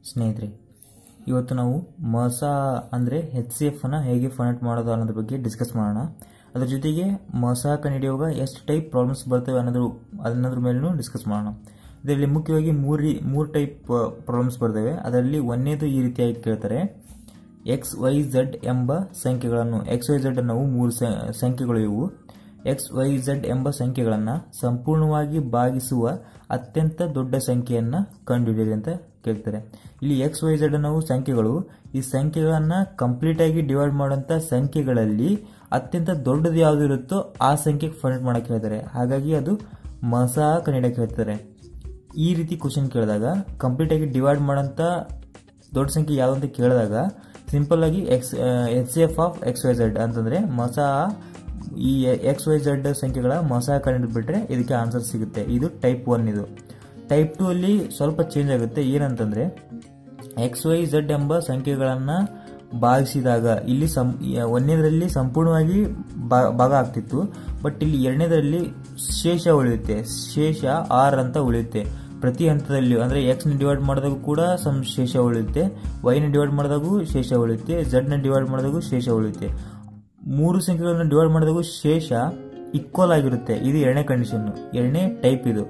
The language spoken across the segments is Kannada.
ಸ್ನೇಹಿತರೆ, ಇವತ್ತು ನಾವು ಮಸ ಅಂದರೆ HCF ಅನ್ನು ಹೇಗೆ ಫೈಂಡ್ ಮಾಡೋದು ಅನ್ನೋದ್ರ ಬಗ್ಗೆ ಡಿಸ್ಕಸ್ ಮಾಡೋಣ. ಅದರ ಜೊತೆಗೆ ಮಸ ಕಂಡುಹಿಡಿಯುವಾಗ ಎಷ್ಟು ಟೈಪ್ ಪ್ರಾಬ್ಲಮ್ಸ್ ಬರ್ತವೆ ಅನ್ನೋದ್ರ ಮೇಲೂ ಡಿಸ್ಕಸ್ ಮಾಡೋಣ. ಇದರಲ್ಲಿ ಮುಖ್ಯವಾಗಿ ಮೂರು ಟೈಪ್ ಪ್ರಾಬ್ಲಮ್ಸ್ ಬರ್ತವೆ. ಅದರಲ್ಲಿ ಒಂದನೇದು ಈ ರೀತಿಯಾಗಿ ಕೇಳ್ತಾರೆ, XYZ ಎಂಬ ಸಂಖ್ಯೆಗಳನ್ನು, XYZ ನಾವು ಮೂರು ಸಂಖ್ಯೆಗಳು ಇವು, XYZ ಎಂಬ ಸಂಖ್ಯೆಗಳನ್ನು ಸಂಪೂರ್ಣವಾಗಿ ಭಾಗಿಸುವ ಅತ್ಯಂತ ದೊಡ್ಡ ಸಂಖ್ಯೆಯನ್ನು ಕಂಡುಹಿಡಿಯಿರಿ ಅಂತ ಕೇಳ್ತಾರೆ. ಇಲ್ಲಿ XYZ ನಾವು ಸಂಖ್ಯೆಗಳು, ಈ ಸಂಖ್ಯೆಗಳನ್ನ ಕಂಪ್ಲೀಟ್ ಆಗಿ ಡಿವೈಡ್ ಮಾಡುವಂತ ಸಂಖ್ಯೆಗಳಲ್ಲಿ ಅತ್ಯಂತ ದೊಡ್ಡದು ಯಾವ್ದು ಇರುತ್ತೋ ಆ ಸಂಖ್ಯೆಗೆ ಫೈಂಡ್ ಮಾಡಕ್ಕೆ ಹೇಳ್ತಾರೆ. ಹಾಗಾಗಿ ಅದು ಮಸ ಕಂಡುಹಿಡಿಯಕ್ಕೆ ಹೇಳ್ತಾರೆ. ಈ ರೀತಿ ಕ್ವಶನ್ ಕೇಳಿದಾಗ ಕಂಪ್ಲೀಟ್ ಆಗಿ ಡಿವೈಡ್ ಮಾಡೋಂಥ ದೊಡ್ಡ ಸಂಖ್ಯೆ ಯಾವ್ದು ಅಂತ ಕೇಳಿದಾಗ ಸಿಂಪಲ್ ಆಗಿ HCF ಆಫ್ XYZ ಅಂತಂದ್ರೆ ಮಸ, ಈ XYZ ಸಂಖ್ಯೆಗಳ ಮಸ ಕಂಡುಹಿಡಿದ್ಬಿಟ್ರೆ ಇದಕ್ಕೆ ಆನ್ಸರ್ ಸಿಗುತ್ತೆ. ಇದು ಟೈಪ್ 1. ಇದು ಟೈಪ್ 2 ಅಲ್ಲಿ ಸ್ವಲ್ಪ ಚೇಂಜ್ ಆಗುತ್ತೆ. ಏನಂತಂದ್ರೆ XYZ ಎಂಬ ಸಂಖ್ಯೆಗಳನ್ನ ಭಾಗಿಸಿದಾಗ ಇಲ್ಲಿ ಒಂದನೇದರಲ್ಲಿ ಸಂಪೂರ್ಣವಾಗಿ ಭಾಗ ಆಗ್ತಿತ್ತು, ಬಟ್ ಇಲ್ಲಿ ಎರಡನೇದರಲ್ಲಿ ಶೇಷ ಉಳಿಯುತ್ತೆ. ಶೇಷ R ಅಂತ ಉಳಿಯುತ್ತೆ. ಪ್ರತಿ ಹಂತದಲ್ಲಿ ಅಂದ್ರೆ X ನ ಡಿವೈಡ್ ಮಾಡಿದಾಗ ಕೂಡ ಶೇಷ ಉಳಿಯುತ್ತೆ, Y ನ ಡಿವೈಡ್ ಮಾಡಿದಾಗೂ ಶೇಷ ಉಳಿಯುತ್ತೆ, Z ನ ಡಿವೈಡ್ ಮಾಡಿದಾಗೂ ಶೇಷ ಉಳಿಯುತ್ತೆ. ಮೂರು ಸಂಖ್ಯೆಗಳನ್ನು ಡಿವೈಡ್ ಮಾಡಿದಾಗೂ ಶೇಷ ಈಕ್ವಲ್ ಆಗಿರುತ್ತೆ. ಇದು ಎರಡನೇ ಕಂಡೀಷನ್, ಎರಡನೇ ಟೈಪ್. ಇದು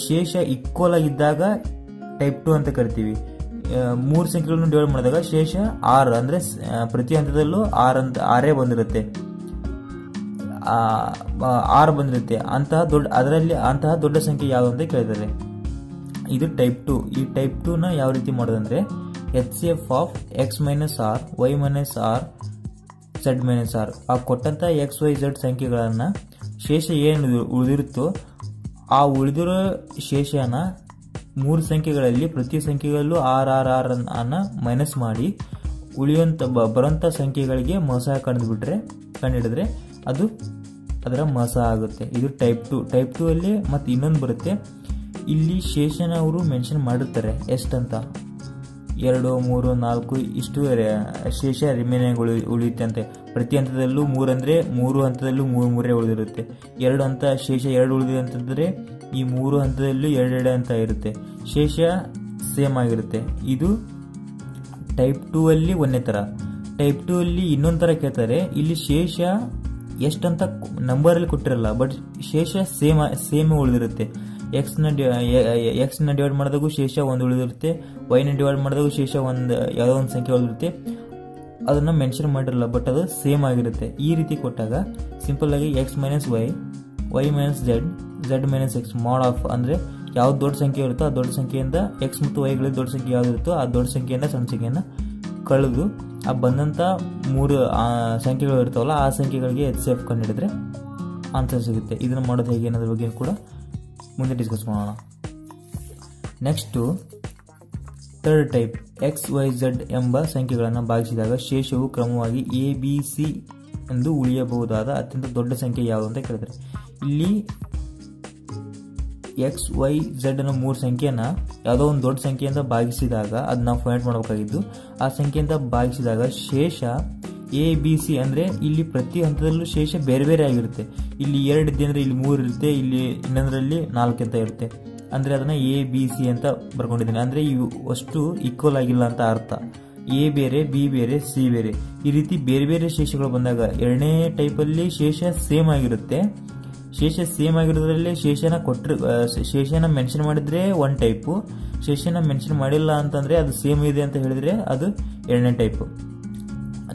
ಶೇಷ ಈಕ್ವಲ್ ಆಗಿದ್ದಾಗ ಟೈಪ್ 2 ಅಂತ ಕರಿತೀವಿ. ಮೂರು ಸಂಖ್ಯೆಗಳನ್ನು ಡಿವೈಡ್ ಮಾಡಿದಾಗ ಶೇಷ R ಅಂದ್ರೆ ಪ್ರತಿ ಹಂತದಲ್ಲೂ ಆರೇ ಬಂದಿರುತ್ತೆ, R ಬಂದಿರುತ್ತೆ. ಅದರಲ್ಲಿ ಅಂತಹ ದೊಡ್ಡ ಸಂಖ್ಯೆ ಯಾವುದು ಅಂತ ಕೇಳಿದ್ದಾರೆ. ಇದು ಟೈಪ್ 2. ಈ ಟೈಪ್ 2 ನ ಯಾವ ರೀತಿ ಮಾಡೋದಂದ್ರೆ HCF of X minus R, Y minus R, Z minus R. ಆ ಕೊಟ್ಟಂತ XYZ ಸಂಖ್ಯೆಗಳನ್ನ ಶೇಷ ಏನು ಉಳಿದಿರುತ್ತೋ ಆ ಉಳಿದಿರೋ ಶೇಷನ ಮೂರು ಸಂಖ್ಯೆಗಳಲ್ಲಿ ಪ್ರತಿ ಸಂಖ್ಯೆಗಳಲ್ಲೂ R ಅನ್ನ ಮೈನಸ್ ಮಾಡಿ ಉಳಿಯುವಂತ ಬರುವಂತ ಸಂಖ್ಯೆಗಳಿಗೆ ಮಸ ಕಂಡುಹಿಡಿದ್ರೆ ಅದು ಅದರ ಮಸ ಆಗುತ್ತೆ. ಇದು ಟೈಪ್ 2. ಟೈಪ್ 2 ಅಲ್ಲಿ ಮತ್ತೆ ಇನ್ನೊಂದು ಬರುತ್ತೆ. ಇಲ್ಲಿ ಶೇಷನ ಅವರು ಮೆನ್ಷನ್ ಮಾಡಿರ್ತಾರೆ ಎಷ್ಟಂತ, 2, 3, 4 ಇಷ್ಟು ಶೇಷ ರಿಮೈನಿಂಗ್ ಉಳಿಯುತ್ತೆ ಅಂತೆ. ಪ್ರತಿ ಹಂತದಲ್ಲೂ 3 ಅಂದ್ರೆ 3 ಹಂತದಲ್ಲೂ 3 ಉಳಿದಿರುತ್ತೆ. 2 ಹಂತ ಶೇಷ 2 ಉಳಿದಿದೆ ಅಂತಂದ್ರೆ ಈ 3 ಹಂತದಲ್ಲೂ 2 ಅಂತ ಇರುತ್ತೆ. ಶೇಷ ಸೇಮ್ ಆಗಿರುತ್ತೆ. ಇದು ಟೈಪ್ 2 ಅಲ್ಲಿ ಒಂದೇ ತರ. ಟೈಪ್ 2 ಅಲ್ಲಿ ಇನ್ನೊಂದ್ ತರ ಕೇಳ್ತಾರೆ. ಇಲ್ಲಿ ಶೇಷ ಎಷ್ಟಂತ ನಂಬರ್ ಅಲ್ಲಿ ಕೊಟ್ಟಿರಲ್ಲ, ಬಟ್ ಶೇಷ ಸೇಮ್ ಉಳಿದಿರುತ್ತೆ. X ನ ಡಿವೈಡ್ ಮಾಡಿದಾಗೂ ಶೇಷ 1 ಉಳಿದಿರುತ್ತೆ, Y ನ ಡಿವೈಡ್ ಮಾಡಿದಾಗೂ ಶೇಷ ಯಾವುದೋ ಒಂದು ಸಂಖ್ಯೆ ಉಳಿದಿರುತ್ತೆ. ಅದನ್ನ ಮೆನ್ಷನ್ ಮಾಡಿರಲ್ಲ, ಬಟ್ ಅದು ಸೇಮ್ ಆಗಿರುತ್ತೆ. ಈ ರೀತಿ ಕೊಟ್ಟಾಗ ಸಿಂಪಲ್ ಆಗಿ X minus Y, Y minus Z, Z minus X ಮಾಡ್ ಆಫ್ ಅಂದ್ರೆ ಯಾವ್ದು ದೊಡ್ಡ ಸಂಖ್ಯೆ ಇರುತ್ತೋ ಆ ದೊಡ್ಡ ಸಂಖ್ಯೆಯಿಂದ X ಮತ್ತು Y ಗಳಲ್ಲಿ ದೊಡ್ಡ ಸಂಖ್ಯೆ ಯಾವ್ದು ಇರುತ್ತೋ ಆ ದೊಡ್ಡ ಸಂಖ್ಯೆಯಿಂದ ಸಣ್ಣ ಸಂಖ್ಯೆಯನ್ನ ಕಳೆದು ಆ ಬಂದಂತ ಮೂರು ಸಂಖ್ಯೆಗಳು ಇರ್ತಾವಲ್ಲ ಆ ಸಂಖ್ಯೆಗಳಿಗೆ HCF ಕಂಡುಹಿಡಿದ್ರೆ ಆನ್ಸರ್ ಸಿಗುತ್ತೆ. ಇದನ್ನ ಮಾಡೋದು ಹೇಗೆ ಅನ್ನೋದ್ರ ಬಗ್ಗೆ ಕೂಡ ಮುಂದೆ ಡಿಸ್ಕಸ್ ಮಾಡೋಣ. ನೆಕ್ಸ್ಟ್ ಥರ್ಡ್ ಟೈಪ್, XYZ ಎಂಬ ಸಂಖ್ಯೆಗಳನ್ನು ಭಾಗಿಸಿದಾಗ ಶೇಷವು ಕ್ರಮವಾಗಿ ABC ಎಂದು ಉಳಿಯಬಹುದಾದ ಅತ್ಯಂತ ದೊಡ್ಡ ಸಂಖ್ಯೆ ಯಾವುದು ಅಂತ ಕೇಳಿದ್ರೆ, ಇಲ್ಲಿ XYZ ಅನ್ನೋ ಮೂರು ಸಂಖ್ಯೆಯನ್ನ ಯಾವುದೋ ಒಂದು ದೊಡ್ಡ ಸಂಖ್ಯೆಯಿಂದ ಭಾಗಿಸಿದಾಗ ಅದು ನಾವು ಫೈಂಡ್ ಮಾಡಬೇಕಾಗಿದ್ದು. ಆ ಸಂಖ್ಯೆಯಿಂದ ಭಾಗಿಸಿದಾಗ ಶೇಷ ABC ಅಂದ್ರೆ ಇಲ್ಲಿ ಪ್ರತಿ ಹಂತದಲ್ಲೂ ಶೇಷ ಬೇರೆ ಬೇರೆ ಆಗಿರುತ್ತೆ. ಇಲ್ಲಿ 2 ಇದೆ ಅಂದ್ರೆ ಇಲ್ಲಿ 3 ಇರುತ್ತೆ, ಇಲ್ಲಿ ಇನ್ನೊಂದರಲ್ಲಿ 4 ಅಂತ ಇರುತ್ತೆ. ಅಂದ್ರೆ ಅದನ್ನ ABC ಅಂತ ಬರ್ಕೊಂಡಿದ್ದೀನಿ. ಅಂದ್ರೆ ಇವು ಅಷ್ಟು ಈಕ್ವಲ್ ಆಗಿಲ್ಲ ಅಂತ ಅರ್ಥ. A ಬೇರೆ, B ಬೇರೆ, C ಬೇರೆ, ಈ ರೀತಿ ಬೇರೆ ಬೇರೆ ಶೇಷಗಳು ಬಂದಾಗ ಎರಡನೇ ಟೈಪ್ ಅಲ್ಲಿ ಶೇಷ ಸೇಮ್ ಆಗಿರುತ್ತೆ. ಶೇಷ ಸೇಮ್ ಆಗಿರೋದ್ರಲ್ಲಿ ಶೇಷನ ಮೆನ್ಷನ್ ಮಾಡಿದ್ರೆ ಒನ್ ಟೈಪ್, ಶೇಷನ ಮೆನ್ಷನ್ ಮಾಡಿಲ್ಲ ಅಂತಂದ್ರೆ ಅದು ಸೇಮ್ ಇದೆ ಅಂತ ಹೇಳಿದ್ರೆ ಅದು ಎರಡನೇ ಟೈಪ್.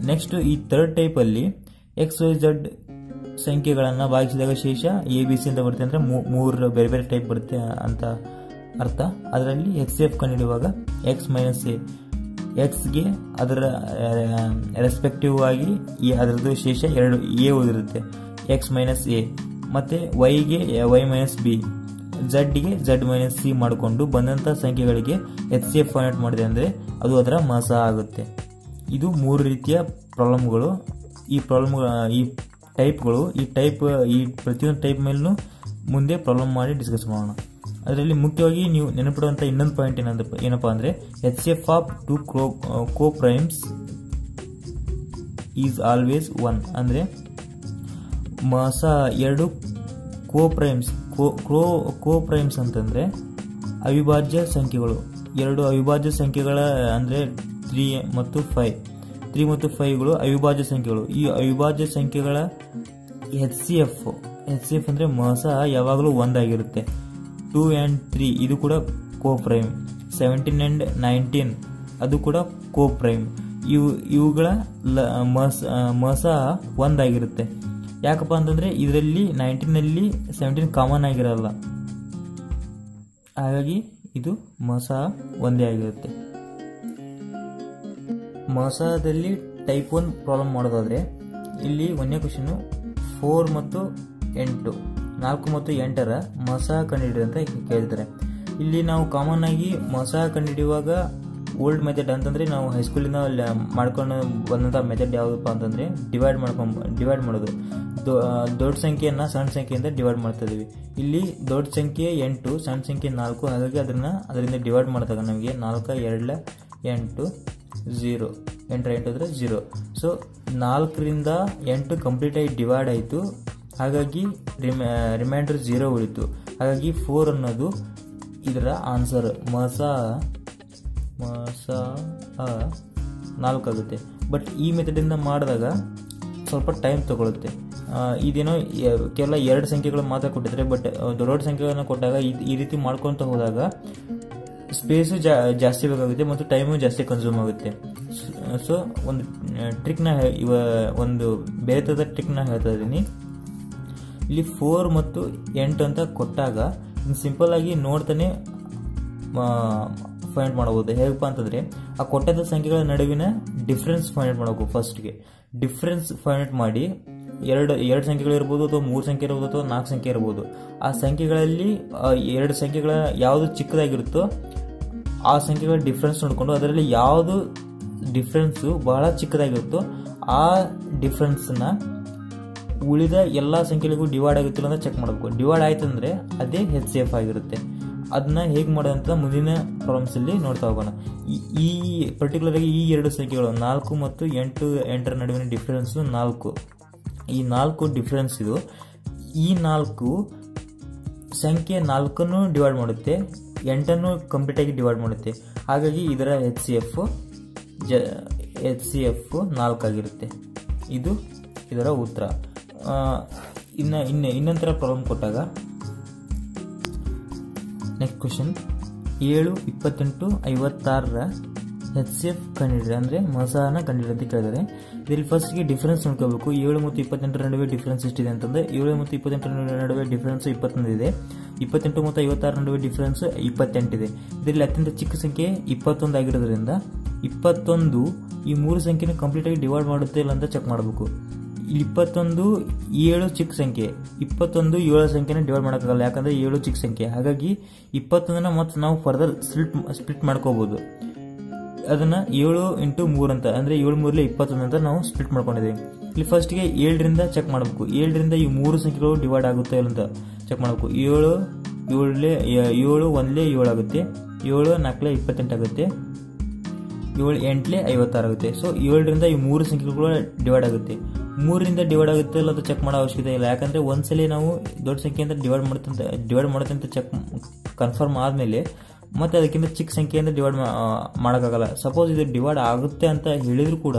ನೆಕ್ಸ್ಟ್ ಈ ಥರ್ಡ್ ಟೈಪ್ ಅಲ್ಲಿ XYZ ಸಂಖ್ಯೆಗಳನ್ನ ಭಾಗಿಸಿದಾಗ ಶೇಷ ABC ಅಂತ ಬರುತ್ತೆ. ಅಂದ್ರೆ 3 ಬೇರೆ ಬೇರೆ ಟೈಪ್ ಬರುತ್ತೆ ಅಂತ ಅರ್ಥ. ಅದರಲ್ಲಿ HCF ಕಂಡುಹಿಡಿಯುವಾಗ X minus A, X ಗೆ ಅದರ ರೆಸ್ಪೆಕ್ಟಿವ್ ಆಗಿ ಅದರದ್ದು ಶೇಷ 2 A ಉಳಿದಿರುತ್ತೆ, X ಮೈನಸ್ A. ಮತ್ತೆ Y ಗೆ Y ಮೈನಸ್ B, ಝಡ್ಗೆ Z-C ಮಾಡಿಕೊಂಡು ಬಂದಂಥ ಸಂಖ್ಯೆಗಳಿಗೆ HCF ಫೈಂಡ್ ಮಾಡಿದೆ ಅಂದರೆ ಅದು ಅದರ ಮಸ ಆಗುತ್ತೆ. ಇದು 3 ರೀತಿಯ ಪ್ರಾಬ್ಲಮ್ಗಳು. ಈ ಟೈಪ್ಗಳು ಈ ಪ್ರತಿಯೊಂದು ಟೈಪ್ ಮೇಲೂ ಮುಂದೆ ಪ್ರಾಬ್ಲಮ್ ಮಾಡಿ ಡಿಸ್ಕಸ್ ಮಾಡೋಣ. ಅದರಲ್ಲಿ ಮುಖ್ಯವಾಗಿ ನೀವು ನೆನಪಿಡುವಂಥ ಇನ್ನೊಂದು ಪಾಯಿಂಟ್ ಏನಪ್ಪ ಅಂದರೆ HCF of 2 co-primes is always 1. ಅಂದರೆ ಮಸ 2 ಕೋಪ್ರೈಮ್ಸ್ ಅಂತಂದರೆ ಅವಿಭಾಜ್ಯ ಸಂಖ್ಯೆಗಳು. 2 ಅವಿಭಾಜ್ಯ ಸಂಖ್ಯೆಗಳ ಅಂದರೆ 3 ಮತ್ತು 5ಗಳು ಅವಿಭಾಜ್ಯ ಸಂಖ್ಯೆಗಳು. ಈ ಅವಿಭಾಜ್ಯ ಸಂಖ್ಯೆಗಳ HCF ಅಂದರೆ ಮಸ ಯಾವಾಗಲೂ 1 ಆಗಿರುತ್ತೆ. 2 and 3 ಇದು ಕೂಡ ಕೋಪ್ರೈಮ್. 17 and 19 ಅದು ಕೂಡ ಕೋಪ್ರೈಮ್. ಇವುಗಳ ಮಸ 1 ಆಗಿರುತ್ತೆ. ಯಾಕಪ್ಪ ಅಂತಂದರೆ ಇದರಲ್ಲಿ 19ನಲ್ಲಿ 17 ಕಾಮನ್ ಆಗಿರಲ್ಲ, ಹಾಗಾಗಿ ಇದು ಮಸ 1 ಆಗಿರುತ್ತೆ. ಮಸದಲ್ಲಿ ಟೈಪ್ 1 ಪ್ರಾಬ್ಲಮ್ ಮಾಡೋದಾದರೆ ಇಲ್ಲಿ ಒಂದನೇ ಕ್ವಶನ್ 4 ಮತ್ತು 8 4 ಮತ್ತು 8ರ ಮಸ ಕಂಡುಹಿಡಿದು ಅಂತ ಕೇಳ್ತಾರೆ. ಇಲ್ಲಿ ನಾವು ಕಾಮನ್ ಆಗಿ ಮಸ ಕಂಡುಹಿಡಿಯುವಾಗ ಓಲ್ಡ್ ಮೆಥಡ್ ಅಂತಂದರೆ ನಾವು ಹೈಸ್ಕೂಲಿಂದ ಮಾಡ್ಕೊಂಡು ಬಂದಂಥ ಮೆಥಡ್ ಯಾವುದಪ್ಪ ಅಂತಂದರೆ ಡಿವೈಡ್ ಮಾಡೋದು. ದೊಡ್ಡ ಸಂಖ್ಯೆಯನ್ನು ಸಣ್ಣ ಸಂಖ್ಯೆಯಿಂದ ಡಿವೈಡ್ ಮಾಡ್ತಾ ಇದೀವಿ. ಇಲ್ಲಿ ದೊಡ್ಡ ಸಂಖ್ಯೆ 8, ಸಣ್ಣ ಸಂಖ್ಯೆ 4, ಹಾಗಾಗಿ ಅದರಿಂದ ಡಿವೈಡ್ ಮಾಡಿದಾಗ ನಮಗೆ 4 2 8 0 8 8 0. ಸೊ 4ರಿಂದ 8 ಕಂಪ್ಲೀಟಾಗಿ ಡಿವೈಡ್ ಆಯಿತು, ಹಾಗಾಗಿ ರಿಮೈಂಡರ್ 0 ಉಳಿತು. ಹಾಗಾಗಿ 4 ಅನ್ನೋದು ಇದರ ಆನ್ಸರ್. ಮಸ 4 ಆಗುತ್ತೆ. ಬಟ್ ಈ ಮೆಥಡಿಂದ ಮಾಡಿದಾಗ ಸ್ವಲ್ಪ ಟೈಮ್ ತಗೊಳುತ್ತೆ. ಇದೇನೋ ಕೇವಲ 2 ಸಂಖ್ಯೆಗಳು ಮಾತ್ರ ಕೊಟ್ಟಿದ್ದಾರೆ, ಬಟ್ ದೊಡ್ಡ ಸಂಖ್ಯೆಗಳನ್ನು ಕೊಟ್ಟಾಗ ಈ ರೀತಿ ಮಾಡ್ಕೊತ ಹೋದಾಗ ಸ್ಪೇಸು ಜಾಸ್ತಿ ಬೇಕಾಗುತ್ತೆ ಮತ್ತು ಟೈಮು ಜಾಸ್ತಿ ಕನ್ಸ್ಯೂಮ್ ಆಗುತ್ತೆ. ಸೊ ಒಂದು ಬೇರೆ ಥರದ ಟ್ರಿಕ್ನ ಹೇಳ್ತಾ ಇದ್ದೀನಿ. ಇಲ್ಲಿ 4 ಮತ್ತು 8 ಅಂತ ಕೊಟ್ಟಾಗ ಸಿಂಪಲ್ ಆಗಿ ನೋಡ್ತಾನೆ ಫೈಂಡ್ ಮಾಡಬಹುದು. ಹೇಗಪ್ಪ ಅಂತಂದರೆ ಆ ಕೊಟ್ಟದ ಸಂಖ್ಯೆಗಳ ನಡುವಿನ ಡಿಫ್ರೆನ್ಸ್ ಫೈಂಡ್ ಮಾಡಬೇಕು. ಫಸ್ಟ್ಗೆ ಡಿಫ್ರೆನ್ಸ್ ಫೈಂಡ್ ಮಾಡಿ ಎರಡು ಸಂಖ್ಯೆಗಳು ಇರ್ಬೋದು, ಅಥವಾ 3 ಸಂಖ್ಯೆ ಇರ್ಬೋದು, ಅಥವಾ 4 ಸಂಖ್ಯೆ ಇರ್ಬೋದು. ಆ ಸಂಖ್ಯೆಗಳಲ್ಲಿ 2 ಸಂಖ್ಯೆಗಳ ಯಾವುದು ಚಿಕ್ಕದಾಗಿರುತ್ತೋ ಆ ಸಂಖ್ಯೆಗಳ ಡಿಫ್ರೆನ್ಸ್ ನೋಡಿಕೊಂಡು ಅದರಲ್ಲಿ ಯಾವುದು ಡಿಫ್ರೆನ್ಸು ಬಹಳ ಚಿಕ್ಕದಾಗಿರುತ್ತೋ ಆ ಡಿಫ್ರೆನ್ಸ್ನ ಉಳಿದ ಎಲ್ಲ ಸಂಖ್ಯೆಗಳಿಗೂ ಡಿವೈಡ್ ಆಗುತ್ತಿಲ್ಲ ಅಂತ ಚೆಕ್ ಮಾಡಬೇಕು. ಡಿವೈಡ್ ಆಯ್ತು ಅಂದರೆ ಅದೇ HCF ಆಗಿರುತ್ತೆ. ಅದನ್ನ ಹೇಗೆ ಮಾಡೋದಂತ ಮುಂದಿನ ಪ್ರಾಬ್ಲಮ್ಸಲ್ಲಿ ನೋಡ್ತಾ ಹೋಗೋಣ. ಈ ಪರ್ಟಿಕ್ಯುಲರ್ ಆಗಿ ಈ 2 ಸಂಖ್ಯೆಗಳು 4 ಮತ್ತು 8ರ ನಡುವಿನ ಡಿಫ್ರೆನ್ಸು 4. ಈ 4 ಡಿಫ್ರೆನ್ಸ್ ಇದು. ಈ 4 ಸಂಖ್ಯೆ 4ನ್ನು ಡಿವೈಡ್ ಮಾಡುತ್ತೆ, 8ನ್ನು ಕಂಪ್ಲೀಟಾಗಿ ಡಿವೈಡ್ ಮಾಡುತ್ತೆ. ಹಾಗಾಗಿ ಇದರ HCF 4 ಆಗಿರುತ್ತೆ. ಇದು ಇದರ ಉತ್ತರ. ಇನ್ನೊಂಥರ ಪ್ರಾಬ್ಲಮ್ ಕೊಟ್ಟಾಗ ನೆಕ್ಸ್ಟ್ ಕ್ವಶನ್ 7, 28, 56ರ HCF ಕಂಡುಹಿಡಿದ್ರೆ ಅಂದರೆ ಮಸನ ಕಂಡುಹಿಡಿದ್ರೆ ಅಂತ ಕೇಳಿದರೆ ಇದರಲ್ಲಿ ಫಸ್ಟ್ಗೆ ಡಿಫ್ರೆನ್ಸ್ ನೋಡ್ಕೋಬೇಕು. 7 ಮತ್ತು 28ರ ನಡುವೆ ಡಿಫ್ರೆನ್ಸ್ ಎಷ್ಟಿದೆ ಅಂತಂದರೆ 7 ಮತ್ತು 28ರ ನಡುವೆ ಡಿಫ್ರೆನ್ಸ್ 21 ಇದೆ. 28 ಮತ್ತು 56ರ ನಡುವೆ ಡಿಫ್ರೆನ್ಸ್ 28 ಇದೆ. ಇದರಲ್ಲಿ ಅತ್ಯಂತ ಚಿಕ್ಕ ಸಂಖ್ಯೆ 21 ಆಗಿರೋದ್ರಿಂದ 21 ಈ 3 ಸಂಖ್ಯೆನ ಕಂಪ್ಲೀಟಾಗಿ ಡಿವೈಡ್ ಮಾಡುತ್ತೆ ಇಲ್ಲ ಅಂತ ಚೆಕ್ ಮಾಡಬೇಕು. ಇಲ್ಲಿ 21 7 ಚಿಕ್ಕ ಸಂಖ್ಯೆ, 21 7 ಸಂಖ್ಯೆನ ಡಿವೈಡ್ ಮಾಡೋಕ್ಕಾಗಲ್ಲ, ಯಾಕಂದರೆ 7 ಚಿಕ್ಕ ಸಂಖ್ಯೆ. ಹಾಗಾಗಿ 21ನ ಮತ್ತೆ ನಾವು ಫರ್ದರ್ ಸ್ಪ್ಲಿಟ್ ಮಾಡ್ಕೋಬಹುದು. ಅದನ್ನು 7 × 3 ಅಂತ ಅಂದರೆ 7 3 21 ಅಂತ ನಾವು ಸ್ಪ್ಲಿಟ್ ಮಾಡ್ಕೊಂಡಿದ್ದೀವಿ. ಇಲ್ಲಿ ಫಸ್ಟ್ಗೆ 7ರಿಂದ ಚೆಕ್ ಮಾಡಬೇಕು. 7ರಿಂದ ಈ 3 ಸಂಖ್ಯೆಗಳು ಡಿವೈಡ್ ಆಗುತ್ತೆ ಇಲ್ಲ ಅಂತ ಚೆಕ್ ಮಾಡಬೇಕು. 7 1 7 ಆಗುತ್ತೆ, 7 4 28 ಆಗುತ್ತೆ, 7 8 56 ಆಗುತ್ತೆ. ಸೊ 7ರಿಂದ ಈ 3 ಸಂಖ್ಯೆಗಳು ಡಿವೈಡ್ ಆಗುತ್ತೆ. 3ರಿಂದ ಡಿವೈಡ್ ಆಗುತ್ತೆ ಇಲ್ಲ ಅಂತ ಚೆಕ್ ಮಾಡೋ ಅವಶ್ಯಕತೆ ಇಲ್ಲ, ಯಾಕಂದರೆ ಒಂದ್ಸಲಿ ನಾವು ದೊಡ್ಡ ಸಂಖ್ಯೆಯಿಂದ ಡಿವೈಡ್ ಮಾಡುತ್ತೆ ಅಂತ ಚೆಕ್ ಕನ್ಫರ್ಮ್ ಆದಮೇಲೆ ಮತ್ತೆ ಅದಕ್ಕಿಂತ ಚಿಕ್ಕ ಸಂಖ್ಯೆಯಿಂದ ಡಿವೈಡ್ ಮಾಡೋಕ್ಕಾಗಲ್ಲ. ಸಪೋಸ್ ಇದು ಡಿವೈಡ್ ಆಗುತ್ತೆ ಅಂತ ಹೇಳಿದ್ರು ಕೂಡ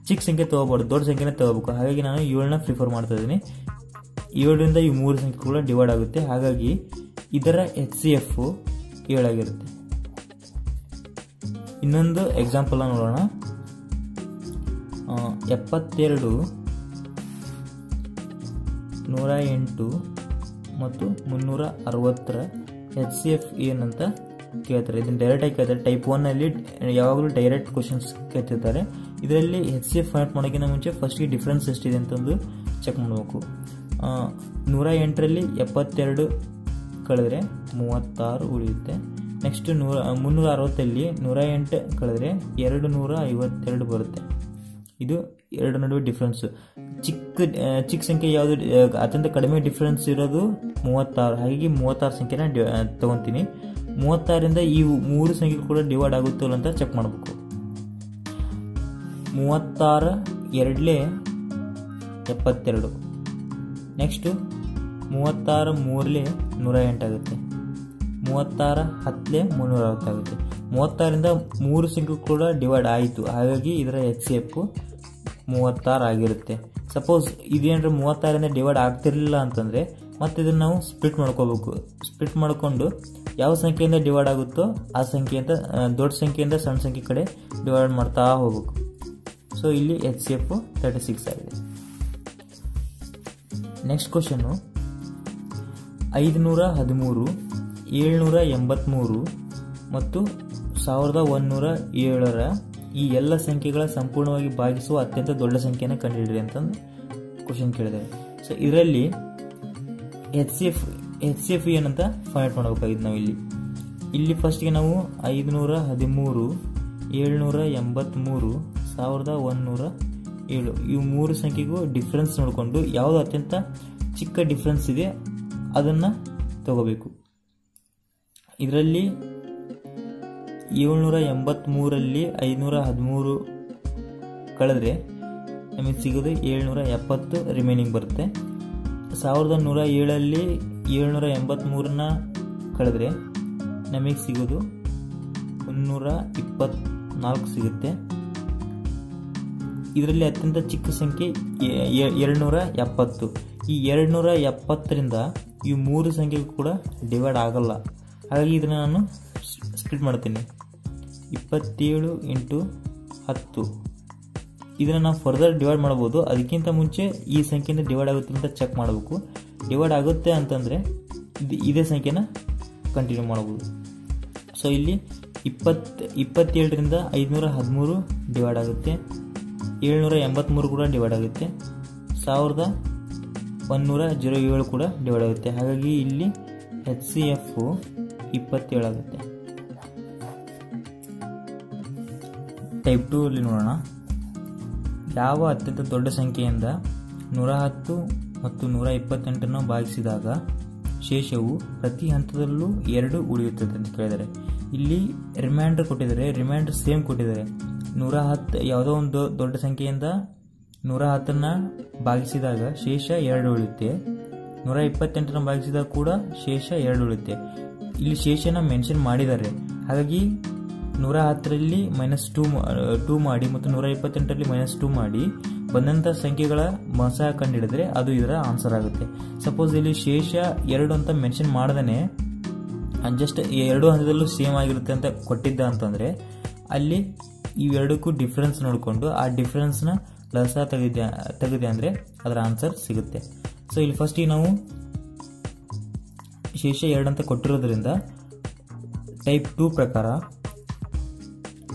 ಚಿಕ್ಕ ಸಂಖ್ಯೆ ತೊಗೋಬಾರ್ದು, ದೊಡ್ಡ ಸಂಖ್ಯೆನೇ ತೊಗೋಬೇಕು. ಹಾಗಾಗಿ ನಾನು 7ನ ಪ್ರಿಫರ್ ಮಾಡ್ತಾ ಇದ್ದೀನಿ. 7ರಿಂದ ಈ 3 ಸಂಖ್ಯೆಗಳು ಡಿವೈಡ್ ಆಗುತ್ತೆ, ಹಾಗಾಗಿ ಇದರ HCF 7 ಆಗಿರುತ್ತೆ. ಇನ್ನೊಂದು ಎಕ್ಸಾಂಪಲ್ ನೋಡೋಣ. 72, 108 ಮತ್ತು 360ರ HCF ಏನಂತ ಕೇಳ್ತಾರೆ. ಇದನ್ನು ಡೈರೆಕ್ಟಾಗಿ ಕೇಳ್ತಾರೆ. ಟೈಪ್ 1ನಲ್ಲಿ ಯಾವಾಗಲೂ ಡೈರೆಕ್ಟ್ ಕ್ವಶನ್ಸ್ ಕೇಳ್ತಿರ್ತಾರೆ. ಇದರಲ್ಲಿ HCF ಫೈಂಡ್ ಮಾಡೋಕ್ಕಿಂತ ಮುಂಚೆ ಫಸ್ಟ್ಗೆ ಡಿಫ್ರೆನ್ಸ್ ಎಷ್ಟಿದೆ ಅಂತಂದು ಚೆಕ್ ಮಾಡಬೇಕು. 108ರಲ್ಲಿ 72 ಕಳೆದ್ರೆ 36 ಉಳಿಯುತ್ತೆ. ನೆಕ್ಸ್ಟ್ 360 108 ಕಳೆದ್ರೆ 252 ಬರುತ್ತೆ. ಇದು ಎರಡು ನಡುವೆ ಡಿಫ್ರೆನ್ಸ್. ಚಿಕ್ಕ ಸಂಖ್ಯೆ ಯಾವುದು ಅತ್ಯಂತ ಕಡಿಮೆ ಡಿಫ್ರೆನ್ಸ್ ಇರೋದು 36. ಹಾಗಾಗಿ 36 ಸಂಖ್ಯೆನ ತಗೊತೀನಿ. 36ರಿಂದ ಈ 3 ಸಂಖ್ಯೆ ಕೂಡ ಡಿವೈಡ್ ಆಗುತ್ತಲ್ಲ ಅಂತ ಚೆಕ್ ಮಾಡಬೇಕು. 36 2 72. ನೆಕ್ಸ್ಟ್ 36 3 108 ಆಗುತ್ತೆ. 36 10 360 ಆಗುತ್ತೆ. 36ರಿಂದ 3 ಸಂಖ್ಯೆ ಕೂಡ ಡಿವೈಡ್ ಆಯಿತು. ಹಾಗಾಗಿ ಇದರ HCF 36 ಆಗಿರುತ್ತೆ. ಸಪೋಸ್ ಇದೇನಾದ್ರೂ 36ರಿಂದ ಡಿವೈಡ್ ಆಗ್ತಿರ್ಲಿಲ್ಲ ಅಂತಂದರೆ ಮತ್ತೆ ಇದನ್ನು ನಾವು ಸ್ಪ್ಲಿಟ್ ಮಾಡ್ಕೋಬೇಕು. ಸ್ಪ್ಲಿಟ್ ಮಾಡಿಕೊಂಡು ಯಾವ ಸಂಖ್ಯೆಯಿಂದ ಡಿವೈಡ್ ಆಗುತ್ತೋ ಆ ಸಂಖ್ಯೆಯಿಂದ ದೊಡ್ಡ ಸಂಖ್ಯೆಯಿಂದ ಸಣ್ಣ ಸಂಖ್ಯೆ ಕಡೆ ಡಿವೈಡ್ ಮಾಡ್ತಾ ಹೋಗ್ಬೇಕು. ಸೊ ಇಲ್ಲಿ HCF 36 ಆಗಿದೆ. ನೆಕ್ಸ್ಟ್ ಕ್ವಶನ್ನು 513 783 ಮತ್ತು 1107ರ ಈ ಎಲ್ಲ ಸಂಖ್ಯೆಗಳ ಸಂಪೂರ್ಣವಾಗಿ ಭಾಗಿಸುವ ಅತ್ಯಂತ ದೊಡ್ಡ ಸಂಖ್ಯೆಯನ್ನು ಕಂಡುಹಿಡಿಯಿರಿ ಅಂತ ಕ್ವಶನ್ ಕೇಳಿದ್ದಾರೆ. ಸೊ ಇದರಲ್ಲಿ HCF ಏನಂತ ಫೈಂಡ್ ಮಾಡಬೇಕಾಗಿದ್ದು ನಾವು ಇಲ್ಲಿ ಫಸ್ಟ್ಗೆ ನಾವು 513 783 1107 ಇವು 3 ಸಂಖ್ಯೆಗೂ ಡಿಫ್ರೆನ್ಸ್ ನೋಡಿಕೊಂಡು ಯಾವುದು ಅತ್ಯಂತ ಚಿಕ್ಕ ಡಿಫ್ರೆನ್ಸ್ ಇದೆ ಅದನ್ನು ತಗೋಬೇಕು. ಇದರಲ್ಲಿ 783ರಲ್ಲಿ 513 ಕಳೆದ್ರೆ ನಮಗೆ ಸಿಗೋದು 770 ರಿಮೈನಿಂಗ್ ಬರುತ್ತೆ. 1107ರಲ್ಲಿ 783ನ ಕಳೆದ್ರೆ ನಮಗೆ ಸಿಗೋದು 324 ಸಿಗುತ್ತೆ. ಇದರಲ್ಲಿ ಅತ್ಯಂತ ಚಿಕ್ಕ ಸಂಖ್ಯೆ 270. ಈ 270ರಿಂದ ಈ 3 ಸಂಖ್ಯೆಗೂ ಕೂಡ ಡಿವೈಡ್ ಆಗಲ್ಲ. ಹಾಗಾಗಿ ಇದನ್ನು ನಾನು ಸ್ಪ್ಲಿಟ್ ಮಾಡ್ತೀನಿ. 27 × 10 ಇದನ್ನು ನಾವು ಫರ್ದರ್ ಡಿವೈಡ್ ಮಾಡ್ಬೋದು. ಅದಕ್ಕಿಂತ ಮುಂಚೆ ಈ ಸಂಖ್ಯೆಯಿಂದ ಡಿವೈಡ್ ಆಗುತ್ತೆ ಅಂತ ಚೆಕ್ ಮಾಡಬೇಕು. ಡಿವೈಡ್ ಆಗುತ್ತೆ ಅಂತಂದರೆ ಇದೇ ಸಂಖ್ಯೆನ ಕಂಟಿನ್ಯೂ ಮಾಡ್ಬೋದು. ಸೊ ಇಲ್ಲಿ 27ರಿಂದ 513 ಡಿವೈಡ್ ಆಗುತ್ತೆ. 783 ಕೂಡ ಡಿವೈಡ್ ಆಗುತ್ತೆ. 1107 ಕೂಡ ಡಿವೈಡ್ ಆಗುತ್ತೆ. ಹಾಗಾಗಿ ಇಲ್ಲಿ HCF 27 ಆಗುತ್ತೆ. ಟೈಪ್ 2 ಅಲ್ಲಿ ನೋಡೋಣ. ಯಾವ ಅತ್ಯಂತ ದೊಡ್ಡ ಸಂಖ್ಯೆಯಿಂದ 110 ಮತ್ತು 128 ಭಾಗಿಸಿದಾಗ ಶೇಷವು ಪ್ರತಿ ಹಂತದಲ್ಲೂ 2 ಉಳಿಯುತ್ತದೆ ಅಂತ ಕೇಳಿದರೆ ಇಲ್ಲಿ ರಿಮೈಂಡರ್ ಕೊಟ್ಟಿದ್ದಾರೆ. ರಿಮೈಂಡರ್ ಸೇಮ್ ಕೊಟ್ಟಿದ್ದಾರೆ. 110 ಯಾವುದೋ ಒಂದು ದೊಡ್ಡ ಸಂಖ್ಯೆಯಿಂದ 110ನ್ನ ಭಾಗಿಸಿದಾಗ ಶೇಷ 2 ಉಳಿಯುತ್ತೆ. 128ನ ಭಾಗಿಸಿದಾಗ ಕೂಡ ಶೇಷ 2 ಉಳಿಯುತ್ತೆ. ಇಲ್ಲಿ ಶೇಷನ ಮೆನ್ಷನ್ ಮಾಡಿದ್ದಾರೆ. ಹಾಗಾಗಿ 110ರಲ್ಲಿ -2 ಮಾಡಿ ಮತ್ತು 128ರಲ್ಲಿ -2 ಮಾಡಿ ಬಂದಂಥ ಸಂಖ್ಯೆಗಳ ಮೊಸ ಕಂಡುಹಿಡಿದ್ರೆ ಅದು ಇದರ ಆನ್ಸರ್ ಆಗುತ್ತೆ. ಸಪೋಸ್ ಇಲ್ಲಿ ಶೇಷ 2 ಅಂತ ಮೆನ್ಷನ್ ಮಾಡ್ದೇ ಜಸ್ಟ್ 2 ಹಂತದಲ್ಲೂ ಸೇಮ್ ಆಗಿರುತ್ತೆ ಅಂತ ಕೊಟ್ಟಿದ್ದ ಅಂತಂದರೆ ಅಲ್ಲಿ ಇವೆರಡಕ್ಕೂ ಡಿಫ್ರೆನ್ಸ್ ನೋಡಿಕೊಂಡು ಆ ಡಿಫ್ರೆನ್ಸ್ನ ಲಸ ತೆಗೆದೆ ಅಂದರೆ ಅದರ ಆನ್ಸರ್ ಸಿಗುತ್ತೆ. ಸೊ ಇಲ್ಲಿ ಫಸ್ಟಿಗೆ ನಾವು ಶೇಷ 2 ಅಂತ ಕೊಟ್ಟಿರೋದ್ರಿಂದ ಟೈಪ್ 2 ಪ್ರಕಾರ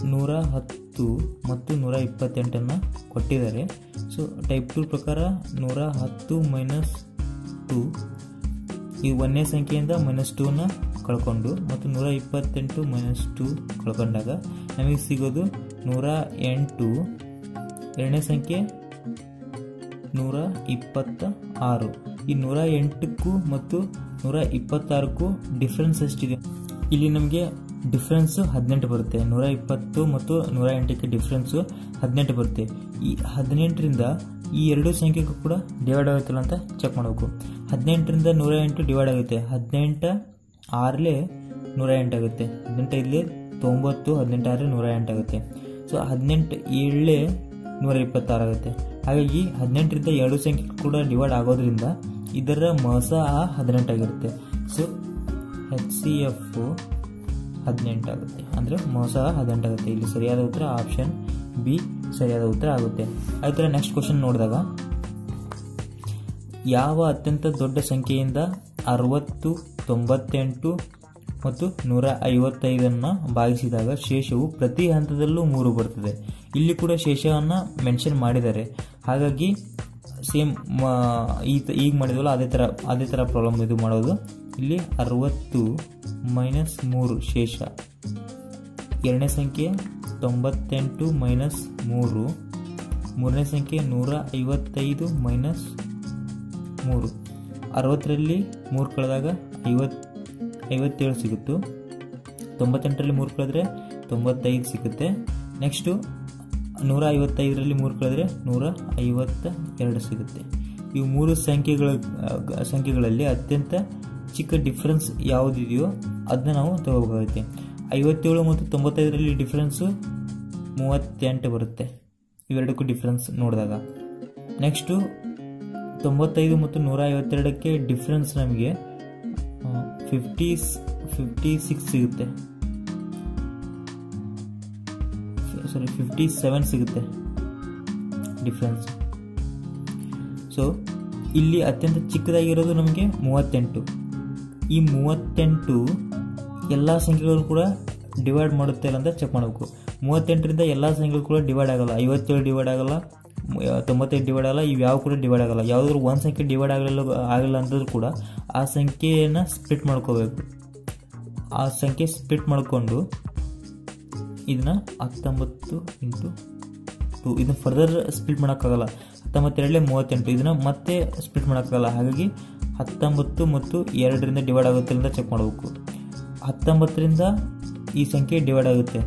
110 ಮತ್ತು 128 ಕೊಟ್ಟಿದ್ದಾರೆ. ಸೊ ಟೈಪ್ 2 ಪ್ರಕಾರ 110 -2 ಈ ಒಂದನೇ ಸಂಖ್ಯೆಯಿಂದ -2ನ ಕಳ್ಕೊಂಡು ಮತ್ತು 128 -2 ಕಳ್ಕೊಂಡಾಗ ನಮಗೆ ಸಿಗೋದು 108. ಎರಡನೇ ಸಂಖ್ಯೆ 126. ಈ 108ಕ್ಕೂ ಮತ್ತು 126ಕ್ಕೂ ಡಿಫ್ರೆನ್ಸ್ ಎಷ್ಟಿದೆ? ಇಲ್ಲಿ ನಮಗೆ ಡಿಫ್ರೆನ್ಸು 18 ಬರುತ್ತೆ. 120 ಮತ್ತು 108ಕ್ಕೆ ಡಿಫ್ರೆನ್ಸು 18 ಬರುತ್ತೆ. ಈ 18ರಿಂದ ಈ ಎರಡು ಸಂಖ್ಯೆಗೂ ಕೂಡ ಡಿವೈಡ್ ಆಗುತ್ತಲ್ಲ ಅಂತ ಚೆಕ್ ಮಾಡಬೇಕು. 18ರಿಂದ 108 ಡಿವೈಡ್ ಆಗುತ್ತೆ. 18 6 108 ಆಗುತ್ತೆ. 18 90, 18 108 ಆಗುತ್ತೆ. ಸೊ 18 7 126 ಆಗುತ್ತೆ. ಹಾಗಾಗಿ 18ರಿಂದ ಎರಡು ಸಂಖ್ಯೆ ಕೂಡ ಡಿವೈಡ್ ಆಗೋದ್ರಿಂದ ಇದರ ಮೊಸ 18 ಆಗಿರುತ್ತೆ. ಸೊ HCF 18 ಆಗುತ್ತೆ. ಅಂದರೆ ಮೊಸ 18 ಆಗುತ್ತೆ. ಇಲ್ಲಿ ಸರಿಯಾದ ಉತ್ತರ ಆಪ್ಷನ್ ಬಿ ಸರಿಯಾದ ಉತ್ತರ ಆಗುತ್ತೆ. ಆಯ್ತು, ನೆಕ್ಸ್ಟ್ ಕ್ವಶನ್ ನೋಡಿದಾಗ ಯಾವ ಅತ್ಯಂತ ದೊಡ್ಡ ಸಂಖ್ಯೆಯಿಂದ 60, 98 ಮತ್ತು 155 ಭಾಗಿಸಿದಾಗ ಶೇಷವು ಪ್ರತಿ ಹಂತದಲ್ಲೂ 3 ಬರ್ತದೆ. ಇಲ್ಲಿ ಕೂಡ ಶೇಷವನ್ನು ಮೆನ್ಷನ್ ಮಾಡಿದ್ದಾರೆ. ಹಾಗಾಗಿ ಸೇಮ್ ಈಗ ಮಾಡಿದ್ವಲ್ಲ ಅದೇ ಥರ ಪ್ರಾಬ್ಲಮ್ ಇದು ಮಾಡೋದು. ಇಲ್ಲಿ 60 ಮೈನಸ್ 3 ಶೇಷ. ಎರಡನೇ ಸಂಖ್ಯೆ 98 ಮೈನಸ್ 3. ಮೂರನೇ ಸಂಖ್ಯೆ 155 ಮೈನಸ್ 3. 60ರಲ್ಲಿ 3 ಕಳೆದಾಗ 57 ಸಿಗುತ್ತು. 98ರಲ್ಲಿ 3 ಕಳೆದ್ರೆ 95 ಸಿಗುತ್ತೆ. ನೆಕ್ಸ್ಟು 155ರಲ್ಲಿ 3 ಕಳೆದ್ರೆ 152 ಸಿಗುತ್ತೆ. ಇವು 3 ಸಂಖ್ಯೆಗಳಲ್ಲಿ ಅತ್ಯಂತ ಚಿಕ್ಕ ಡಿಫ್ರೆನ್ಸ್ ಯಾವುದಿದೆಯೋ ಅದನ್ನ ನಾವು ತಗೋಬೇಕಾಗುತ್ತೆ. 57 ಮತ್ತು 95ರಲ್ಲಿ ಡಿಫ್ರೆನ್ಸು 38 ಬರುತ್ತೆ, ಇವೆರಡಕ್ಕೂ ಡಿಫ್ರೆನ್ಸ್ ನೋಡಿದಾಗ. ನೆಕ್ಸ್ಟು 95 ಮತ್ತು 152ಕ್ಕೆ ಡಿಫ್ರೆನ್ಸ್ ನಮಗೆ 56 ಸಿಗುತ್ತೆ, 57 ಸಿಗುತ್ತೆ ಡಿಫ್ರೆನ್ಸ್. ಸೊ ಇಲ್ಲಿ ಅತ್ಯಂತ ಚಿಕ್ಕದಾಗಿರೋದು ನಮಗೆ 38. ಈ 38 ಎಲ್ಲ ಸಂಖ್ಯೆಗಳು ಕೂಡ ಡಿವೈಡ್ ಮಾಡುತ್ತೆ ಇಲ್ಲ ಅಂತ ಚೆಕ್ ಮಾಡಬೇಕು. 38ರಿಂದ ಎಲ್ಲ ಸಂಖ್ಯೆಗಳು ಕೂಡ ಡಿವೈಡ್ ಆಗಲ್ಲ. 57 ಡಿವೈಡ್ ಆಗಲ್ಲ, 95 ಡಿವೈಡ್ ಆಗಲ್ಲ, ಇವು ಯಾವ ಕೂಡ ಡಿವೈಡ್ ಆಗಲ್ಲ. ಯಾವುದಾದ್ರು ಒಂದು ಸಂಖ್ಯೆ ಡಿವೈಡ್ ಆಗಲ್ಲ ಅಂತಂದ್ರೂ ಕೂಡ ಆ ಸಂಖ್ಯೆಯನ್ನು ಸ್ಪ್ಲಿಟ್ ಮಾಡ್ಕೋಬೇಕು. ಆ ಸಂಖ್ಯೆ ಸ್ಪ್ಲಿಟ್ ಮಾಡಿಕೊಂಡು ಇದನ್ನ 19 ಇಂಟು 2 ಇದನ್ನ ಫರ್ದರ್ ಸ್ಪ್ಲಿಟ್ ಮಾಡೋಕ್ಕಾಗಲ್ಲ. 19 38 ಇದನ್ನ ಮತ್ತೆ ಸ್ಪ್ಲಿಟ್ ಮಾಡೋಕ್ಕಾಗಲ್ಲ. ಹಾಗಾಗಿ 19 ಮತ್ತು 2ರಿಂದ ಡಿವೈಡ್ ಆಗುತ್ತೆ ಅಂತ ಚೆಕ್ ಮಾಡಬೇಕು. 19ರಿಂದ ಈ ಸಂಖ್ಯೆ ಡಿವೈಡ್ ಆಗುತ್ತೆ.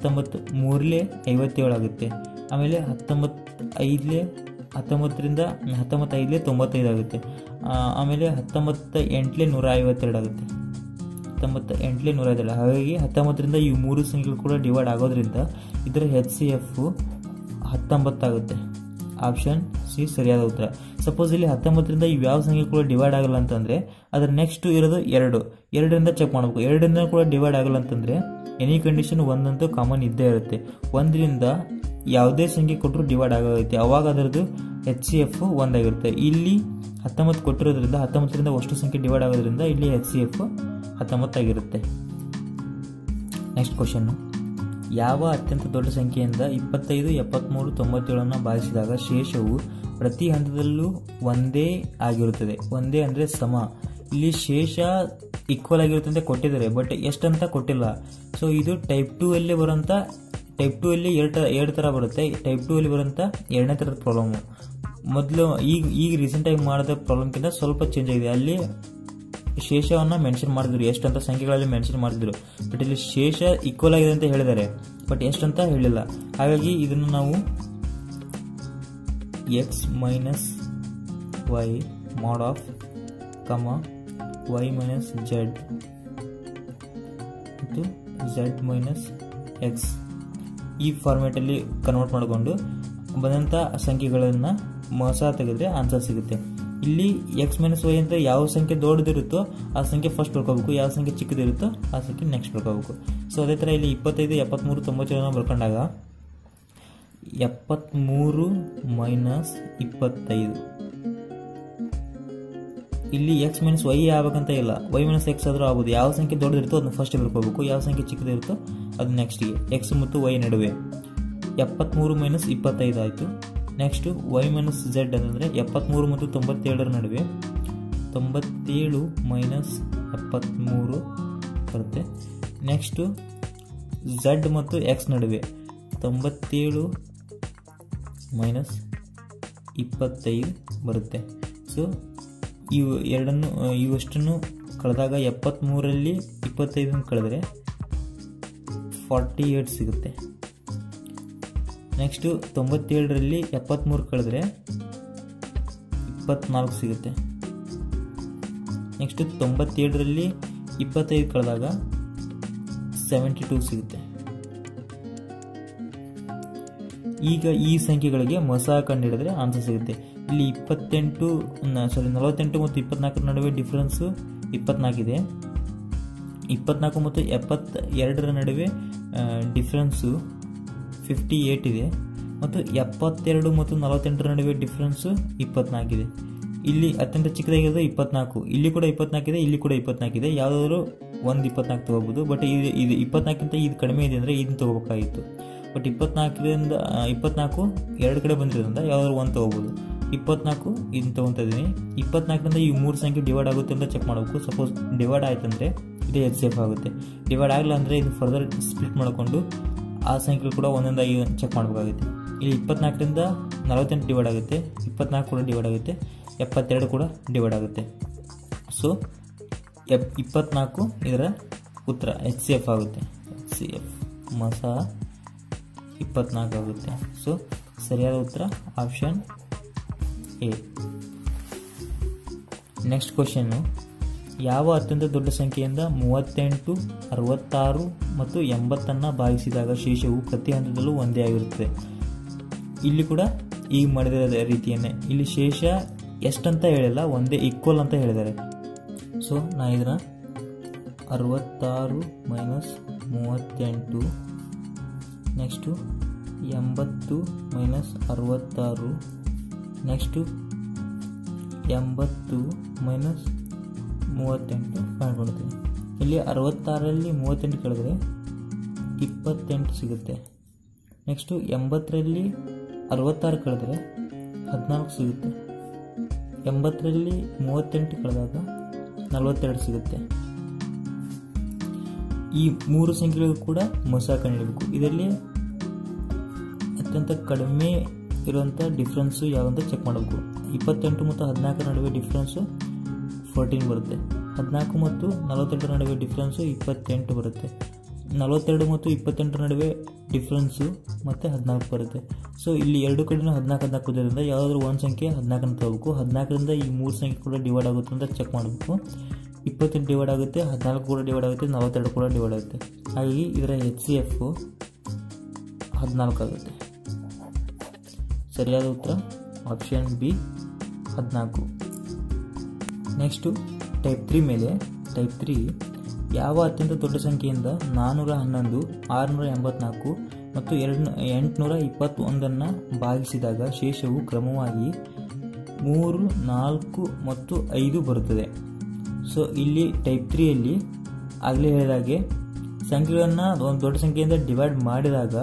19 3 57 ಆಗುತ್ತೆ. ಆಮೇಲೆ 19 19ರಿಂದ 95 ಆಗುತ್ತೆ. ಆಮೇಲೆ 19 152 ಆಗುತ್ತೆ. 19 152. ಹಾಗಾಗಿ 19ರಿಂದ ಈ 3 ಸಂಖ್ಯೆಗಳು ಕೂಡ ಡಿವೈಡ್ ಆಗೋದ್ರಿಂದ ಇದರ HCF 19 ಆಗುತ್ತೆ. ಆಪ್ಷನ್ ಸಿ ಸರಿಯಾದ ಉತ್ತರ. ಸಪೋಸ್ ಇಲ್ಲಿ 19ರಿಂದ ಇವು ಯಾವ ಸಂಖ್ಯೆ ಕೂಡ ಡಿವೈಡ್ ಆಗಲ್ಲ ಅಂತಂದರೆ ಅದರ ನೆಕ್ಸ್ಟ್ ಇರೋದು 2ರಿಂದ ಚೆಕ್ ಮಾಡಬೇಕು. 2ರಿಂದ ಕೂಡ ಡಿವೈಡ್ ಆಗಲ್ಲ ಅಂತಂದರೆ ಎನಿ ಕಂಡೀಷನ್ 1 ಅಂತೂ ಕಾಮನ್ ಇದ್ದೇ ಇರುತ್ತೆ. 1ರಿಂದ ಯಾವುದೇ ಸಂಖ್ಯೆ ಕೊಟ್ಟರು ಡಿವೈಡ್ ಆಗೋಗುತ್ತೆ, ಅವಾಗ ಅದರದ್ದು HCF 1 ಆಗಿರುತ್ತೆ. ಇಲ್ಲಿ 19 ಕೊಟ್ಟಿರೋದ್ರಿಂದ 19ರಿಂದ ಅಷ್ಟು ಸಂಖ್ಯೆ ಡಿವೈಡ್ ಆಗೋದ್ರಿಂದ ಇಲ್ಲಿ HCF 19 ಆಗಿರುತ್ತೆ. ನೆಕ್ಸ್ಟ್ ಕ್ವಶನ್ನು, ಯಾವ ಅತ್ಯಂತ ದೊಡ್ಡ ಸಂಖ್ಯೆಯಿಂದ 25, 73, 97 ಭಾಗಿಸಿದಾಗ ಶೇಷವು ಪ್ರತಿ ಹಂತದಲ್ಲೂ ಒಂದೇ ಆಗಿರುತ್ತದೆ? ಒಂದೇ ಅಂದರೆ ಸಮ. ಇಲ್ಲಿ ಶೇಷ ಈಕ್ವಲ್ ಆಗಿರುತ್ತೆ ಅಂತ ಕೊಟ್ಟಿದ್ದಾರೆ, ಬಟ್ ಎಷ್ಟಂತ ಕೊಟ್ಟಿಲ್ಲ. ಸೊ ಇದು ಟೈಪ್ 2 ಅಲ್ಲಿ ಬರೋಂಥ, ಟೈಪ್ 2 ಅಲ್ಲಿ ಎರಡು ಥರ ಬರುತ್ತೆ. ಟೈಪ್ 2 ಅಲ್ಲಿ ಬರೋಂಥ ಎರಡನೇ ಥರದ ಪ್ರಾಬ್ಲಮ್ಮು. ಮೊದಲು ಈಗ ರೀಸೆಂಟಾಗಿ ಮಾಡಿದ ಪ್ರಾಬ್ಲಮ್ಗಿಂತ ಸ್ವಲ್ಪ ಚೇಂಜ್ ಆಗಿದೆ. ಅಲ್ಲಿ ಶೇಷವನ್ನು ಮೆನ್ಷನ್ ಮಾಡಿದ್ರು, ಎಷ್ಟಂತ ಸಂಖ್ಯೆಗಳಲ್ಲಿ ಮೆನ್ಷನ್ ಮಾಡಿದ್ರು. ಬಟ್ ಇಲ್ಲಿ ಶೇಷ ಈಕ್ವಲ್ ಆಗಿದೆ ಅಂತ ಹೇಳಿದ್ದಾರೆ, ಬಟ್ ಎಷ್ಟಂತ ಹೇಳಿಲ್ಲ. ಹಾಗಾಗಿ ಇದನ್ನು ನಾವು x minus y mod of y minus z ಮತ್ತು z ಮೈನಸ್ x ಈ ಫಾರ್ಮ್ಯಾಟಲ್ಲಿ ಕನ್ವರ್ಟ್ ಮಾಡಿಕೊಂಡು ಬಂದಂಥ ಸಂಖ್ಯೆಗಳನ್ನು ಮೊಸ ತೆಗೆದ್ರೆ ಆನ್ಸರ್ ಸಿಗುತ್ತೆ. ಇಲ್ಲಿ x ಮೈನಸ್ ವೈ ಅಂತ ಯಾವ ಸಂಖ್ಯೆ ದೊಡ್ಡದಿರುತ್ತೋ ಆ ಸಂಖ್ಯೆ ಫಸ್ಟ್ ಬರ್ಕೋಬೇಕು, ಯಾವ ಸಂಖ್ಯೆ ಚಿಕ್ಕದಿರುತ್ತೋ ಆ ಸಂಖ್ಯೆ ನೆಕ್ಸ್ಟ್ ಬರ್ಕೋಬೇಕು. ಸೊ ಅದೇ ಥರ ಇಲ್ಲಿ 25, 73, 97 ಬರ್ಕೊಂಡಾಗ 73 ಮೈನಸ್ 25. ಇಲ್ಲಿ x ಮೈನಸ್ ವೈ ಆಗ್ಬೇಕಂತ ಇಲ್ಲ, y ಮೈನಸ್ x ಆದರೂ ಆಗ್ಬೋದು. ಯಾವ ಸಂಖ್ಯೆ ದೊಡ್ಡದಿರುತ್ತೋ ಅದನ್ನ ಫಸ್ಟ್ ಬರ್ಕೋಬೇಕು, ಯಾವ ಸಂಖ್ಯೆ ಚಿಕ್ಕದಿರುತ್ತೋ ಅದು ನೆಕ್ಸ್ಟ್ಗೆ. x ಮತ್ತು y ನಡುವೆ 73 ಮೈನಸ್ 25 ಆಯಿತು. ನೆಕ್ಸ್ಟು y ಮೈನಸ್ z ಅಂತಂದರೆ 73 ಮತ್ತು 97 ನಡುವೆ 97 ಮೈನಸ್ 73 ಬರುತ್ತೆ. ನೆಕ್ಸ್ಟು z ಮತ್ತು x ನಡುವೆ 97 ಮೈನಸ್ 25 ಬರುತ್ತೆ. ಸೊ ಇವಷ್ಟನ್ನು ಕಳೆದಾಗ 73ರಲ್ಲಿ 25 ಕಳೆದ್ರೆ 48 ಸಿಗುತ್ತೆ. ನೆಕ್ಸ್ಟು 97ರಲ್ಲಿ 73 ಕಳೆದ್ರೆ 24 ಸಿಗುತ್ತೆ. ನೆಕ್ಸ್ಟು 97ರಲ್ಲಿ 25 ಕಳೆದಾಗ 72 ಸಿಗುತ್ತೆ. ಈಗ ಈ ಸಂಖ್ಯೆಗಳಿಗೆ ಮೊಸ ಕಂಡುಹಿಡಿದ್ರೆ ಆನ್ಸರ್ ಸಿಗುತ್ತೆ. ಇಲ್ಲಿ 48 ಮತ್ತು 24 ನಡುವೆ ಡಿಫ್ರೆನ್ಸು 24 ಇದೆ. 24 ಮತ್ತು 72 ನಡುವೆ ಡಿಫ್ರೆನ್ಸು 58 ಇದೆ. ಮತ್ತು 72 ಮತ್ತು 48 ನಡುವೆ ಡಿಫ್ರೆನ್ಸು 24 ಇದೆ. ಇಲ್ಲಿ ಅತ್ಯಂತ ಚಿಕ್ಕದಾಗಿರೋದು 24, ಇಲ್ಲಿ ಕೂಡ 24 ಇದೆ, ಇಲ್ಲಿ ಕೂಡ 24 ಇದೆ. ಯಾವುದಾದ್ರು ಒಂದು 24 ತೊಗೋಬೋದು. ಬಟ್ ಇದು 24ಗಿಂತ ಇದು ಕಡಿಮೆ ಇದೆ ಅಂದರೆ ಇದನ್ನು ತೊಗೋಬೇಕಾಗಿತ್ತು. ಬಟ್ 24 ಎರಡು ಕಡೆ ಬಂದಿರೋದ್ರಿಂದ ಯಾವುದಾದ್ರು ಒಂದು ತೊಗೋಬೋದು. 24 ಇದನ್ನು ತೊಗೊತಾ ಇದ್ದೀನಿ. 24ರಿಂದ ಈ 3 ಸಂಖ್ಯೆ ಡಿವೈಡ್ ಆಗುತ್ತೆ ಅಂತ ಚೆಕ್ ಮಾಡಬೇಕು. ಸಪೋಸ್ ಡಿವೈಡ್ ಆಯ್ತಂದರೆ ಇದು HCF ಆಗುತ್ತೆ. ಡಿವೈಡ್ ಆಗಲ್ಲ ಅಂದರೆ ಇದು ಫರ್ದರ್ ಸ್ಪ್ಲಿಟ್ ಮಾಡಿಕೊಂಡು ಆ ಸಂಖ್ಯೆ ಕೂಡ ಒಂದೊಂದಾಗಿ ಚೆಕ್ ಮಾಡಬೇಕಾಗುತ್ತೆ. ಇಲ್ಲಿ 24ರಿಂದ 48 ಡಿವೈಡ್ ಆಗುತ್ತೆ, 24 ಕೂಡ ಡಿವೈಡ್ ಆಗುತ್ತೆ, 72 ಕೂಡ ಡಿವೈಡ್ ಆಗುತ್ತೆ. ಸೊ 24 ಇದರ ಉತ್ತರ HCF ಆಗುತ್ತೆ. HCF ಮಸ 24 ಆಗುತ್ತೆ. ಸೊ ಸರಿಯಾದ ಉತ್ತರ ಆಪ್ಷನ್ ಎ. ನೆಕ್ಸ್ಟ್ ಕ್ವಶನ್ನು, ಯಾವ ಅತ್ಯಂತ ದೊಡ್ಡ ಸಂಖ್ಯೆಯಿಂದ 38, 66 ಮತ್ತು 80 ಭಾಗಿಸಿದಾಗ ಶೇಷವು ಪ್ರತಿ ಹಂತದಲ್ಲೂ ಒಂದೇ ಆಗಿರುತ್ತದೆ? ಇಲ್ಲಿ ಕೂಡ ಈಗ ಮಾಡಿದ ರೀತಿಯನ್ನೇ ಇಲ್ಲಿ ಶೇಷ ಎಷ್ಟಂತ ಹೇಳಿಲ್ಲ, ಒಂದೇ ಈಕ್ವಲ್ ಅಂತ ಹೇಳಿದ್ದಾರೆ. ಸೊ ನಾ ಇದನ್ನ 66 minus 38, next 80 minus 66, next 80 minus 38 ಮಾಡ್ಕೊಳ್ತೀನಿ. ಇಲ್ಲಿ 66ರಲ್ಲಿ 38 ಕಳೆದ್ರೆ 28 ಸಿಗುತ್ತೆ. ನೆಕ್ಸ್ಟು 80ರಲ್ಲಿ 66 ಕಳೆದ್ರೆ 14 ಸಿಗುತ್ತೆ. 80ರಲ್ಲಿ 38 ಕಳೆದಾಗ 42 ಸಿಗುತ್ತೆ. ಈ 3 ಸಂಖ್ಯೆಗಳಿಗೂ ಕೂಡ ಮೊಸ ಕಂಡುಹಿಡಬೇಕು. ಇದರಲ್ಲಿ ಅತ್ಯಂತ ಕಡಿಮೆ ಇರುವಂಥ ಡಿಫ್ರೆನ್ಸು ಯಾವಂತ ಚೆಕ್ ಮಾಡಬೇಕು. 28 ಮತ್ತು 14 ನಡುವೆ ಡಿಫ್ರೆನ್ಸು 14 ಬರುತ್ತೆ. 14 ಮತ್ತು 42 ನಡುವೆ ಡಿಫ್ರೆನ್ಸು 28 ಬರುತ್ತೆ. 42 ಮತ್ತು 28 ನಡುವೆ ಡಿಫ್ರೆನ್ಸು ಮತ್ತು 14 ಬರುತ್ತೆ. ಸೊ ಇಲ್ಲಿ ಎರಡು ಕಡೆಯೂ 14 ಇರೋದ್ರಿಂದ ಯಾವುದಾದ್ರೂ ಒಂದು ಸಂಖ್ಯೆ 14 ತಗೋಬೇಕು. 14ರಿಂದ ಈ 3 ಸಂಖ್ಯೆ ಕೂಡ ಡಿವೈಡ್ ಆಗುತ್ತೆ ಅಂತ ಚೆಕ್ ಮಾಡಬೇಕು. 28 ಡಿವೈಡ್ ಆಗುತ್ತೆ, 14 ಕೂಡ ಡಿವೈಡ್ ಆಗುತ್ತೆ, 42 ಕೂಡ ಡಿವೈಡ್ ಆಗುತ್ತೆ. ಹಾಗಾಗಿ ಇದರ HCF 14 ಆಗುತ್ತೆ. ಸರಿಯಾದ ಉತ್ತರ ಆಪ್ಷನ್ ಬಿ 14. ನೆಕ್ಸ್ಟು ಟೈಪ್ 3 ಮೇಲೆ. ಟೈಪ್ 3, ಯಾವ ಅತ್ಯಂತ ದೊಡ್ಡ ಸಂಖ್ಯೆಯಿಂದ 411, 684 ಮತ್ತು 821 ಭಾಗಿಸಿದಾಗ ಶೇಷವು ಕ್ರಮವಾಗಿ 3, 4 ಮತ್ತು 5 ಬರುತ್ತದೆ? ಸೊ ಇಲ್ಲಿ ಟೈಪ್ 3ಯಲ್ಲಿ ಆಗಲೇ ಹೇಳಿದಾಗೆ ಸಂಖ್ಯೆಗಳನ್ನು ಒಂದು ದೊಡ್ಡ ಸಂಖ್ಯೆಯಿಂದ ಡಿವೈಡ್ ಮಾಡಿದಾಗ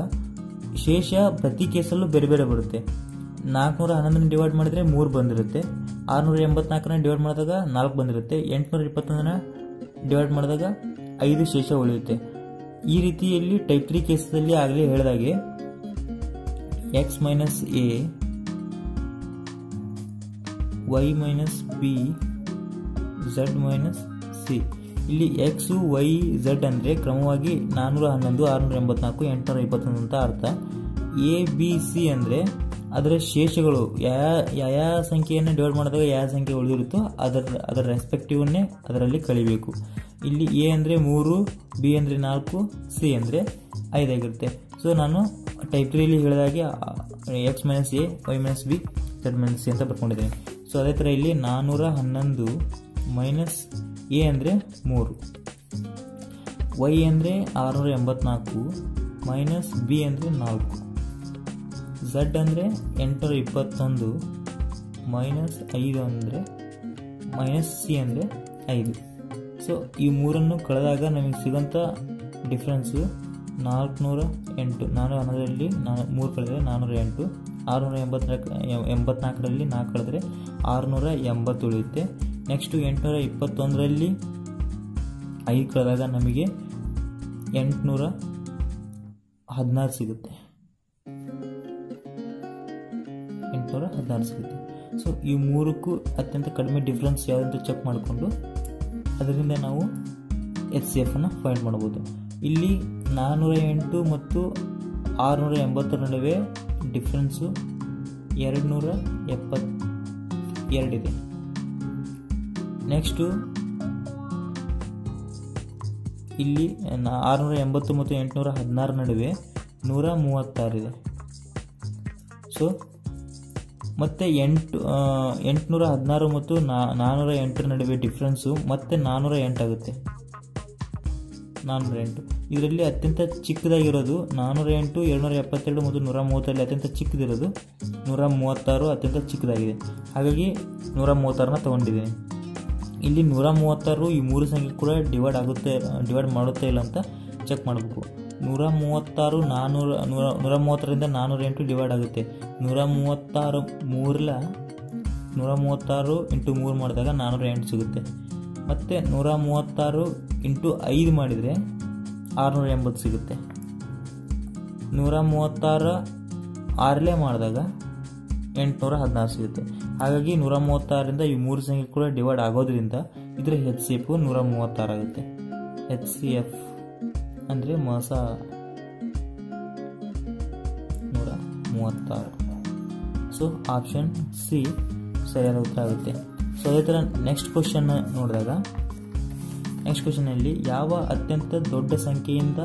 ಶೇಷ ಪ್ರತಿ ಕೇಸಲ್ಲೂ ಬೇರೆ ಬೇರೆ ಬರುತ್ತೆ. 411 ಡಿವೈಡ್ ಮಾಡಿದರೆ 3 ಬಂದಿರುತ್ತೆ, 684 ಡಿವೈಡ್ ಮಾಡಿದಾಗ 4 ಬಂದಿರುತ್ತೆ, 821 ಡಿವೈಡ್ ಮಾಡಿದಾಗ 5 ಶೇಷ ಉಳಿಯುತ್ತೆ. ಈ ರೀತಿಯಲ್ಲಿ ಟೈಪ್ 3 ಕೇಸಲ್ಲಿ ಆಗಲೇ ಹೇಳಿದಾಗೆ x minus A, y minus B, z minus C. ಇಲ್ಲಿ ಎಕ್ಸ್, ವೈ, ಝೆಡ್ ಅಂದರೆ ಕ್ರಮವಾಗಿ 411, 684, 821 ಅಂತ ಅರ್ಥ. ಎ ಬಿ ಸಿ ಅಂದರೆ ಅದರ ಶೇಷಗಳು ಯಾವ ಸಂಖ್ಯೆಯನ್ನು ಡಿವೈಡ್ ಮಾಡಿದಾಗ ಯಾವ ಸಂಖ್ಯೆ ಉಳಿದಿರುತ್ತೋ ಅದರ ರೆಸ್ಪೆಕ್ಟಿವನ್ನೇ ಅದರಲ್ಲಿ ಕಳಿಬೇಕು. ಇಲ್ಲಿ ಎ ಅಂದರೆ 3, ಬಿ ಅಂದರೆ 4, ಸಿ ಅಂದರೆ 5 ಆಗಿರುತ್ತೆ. ಸೊ ನಾನು ಟೈಪ್ 3ಲಿ ಹೇಳಿದಾಗೆ x minus a, y minus b, z minus c ಅಂತ ಬರ್ಕೊಂಡಿದ್ದೀನಿ. ಸೊ ಅದೇ ಥರ ಇಲ್ಲಿ 411 ಮೈನಸ್ ಎ ಅಂದರೆ 3, ವೈ ಅಂದರೆ 684 ಮೈನಸ್ ಬಿ ಅಂದರೆ 4, ಝೆಡ್ ಅಂದರೆ 821 ಮೈನಸ್ 5 ಅಂದರೆ ಮೈನಸ್ ಸಿ ಅಂದರೆ 5. ಸೊ ಈ ಮೂರನ್ನು ಕಳೆದಾಗ ನಮಗೆ ಸಿಗೋಂಥ ಡಿಫ್ರೆನ್ಸು 408. 411ರಲ್ಲಿ 3 ಕಳೆದರೆ 408, 684ರಲ್ಲಿ 4 ಕಳೆದರೆ 680 ಉಳಿಯುತ್ತೆ. ನೆಕ್ಸ್ಟು 821ರಲ್ಲಿ 5 ಕಳೆದಾಗ ನಮಗೆ 816 ಸಿಗುತ್ತೆ. 816 ಸಿಗುತ್ತೆ. ಸೊ ಈ ಮೂರಕ್ಕೂ ಅತ್ಯಂತ ಕಡಿಮೆ ಡಿಫ್ರೆನ್ಸ್ ಯಾವುದಂತ ಚೆಕ್ ಮಾಡಿಕೊಂಡು ಅದರಿಂದ ನಾವು HCFನ್ನು ಫೈಂಡ್ ಮಾಡ್ಬೋದು. ಇಲ್ಲಿ 408 ಮತ್ತು 680 ನಡುವೆ ಡಿಫ್ರೆನ್ಸು 272 ಇದೆ. ನೆಕ್ಸ್ಟು ಇಲ್ಲಿ 680 ಮತ್ತು 816 ನಡುವೆ 136 ಇದೆ. ಸೊ ಮತ್ತೆ 816 ಮತ್ತು 408 ನಡುವೆ ಡಿಫ್ರೆನ್ಸು ಮತ್ತೆ 408 ಆಗುತ್ತೆ. 408 ಇದರಲ್ಲಿ ಅತ್ಯಂತ ಚಿಕ್ಕದಾಗಿರೋದು 408, 272 ಮತ್ತು 130ರಲ್ಲಿ ಅತ್ಯಂತ ಚಿಕ್ಕದಿರೋದು 136 ಅತ್ಯಂತ ಚಿಕ್ಕದಾಗಿದೆ. ಹಾಗಾಗಿ 136ನ ತೊಗೊಂಡಿದ್ದೀನಿ. ಇಲ್ಲಿ 136 ಈ 3 ಸಂಖ್ಯೆ ಕೂಡ ಡಿವೈಡ್ ಮಾಡುತ್ತಾ ಇಲ್ಲ ಅಂತ ಚೆಕ್ ಮಾಡಬೇಕು. 136 130ರಿಂದ 408 ಡಿವೈಡ್ ಆಗುತ್ತೆ. 136 3ಲ 136 ಇಂಟು 3 ಮಾಡಿದಾಗ 408 ಸಿಗುತ್ತೆ. ಮತ್ತು 136 ಇಂಟು 5 ಮಾಡಿದರೆ 680 ಸಿಗುತ್ತೆ. 136 6ಲೇ ಮಾಡಿದಾಗ 816 ಸಿಗುತ್ತೆ. ಹಾಗಾಗಿ 136ರಿಂದ ಈ 3 ಸಂಖ್ಯೆ ಕೂಡ ಡಿವೈಡ್ ಆಗೋದ್ರಿಂದ ಇದರ HCF 136 ಆಗುತ್ತೆ. HCF ಅಂದರೆ ಮಸ 136. ಸೊ ಆಪ್ಷನ್ ಸಿ ಸರಿಯಾದ ಉತ್ತರ ಆಗುತ್ತೆ. ಸೊ ಅದೇ ಥರ ನೆಕ್ಸ್ಟ್ ಕ್ವಶನ್ ನೋಡಿದಾಗ ನೆಕ್ಸ್ಟ್ ಕ್ವಶನಲ್ಲಿ ಯಾವ ಅತ್ಯಂತ ದೊಡ್ಡ ಸಂಖ್ಯೆಯಿಂದ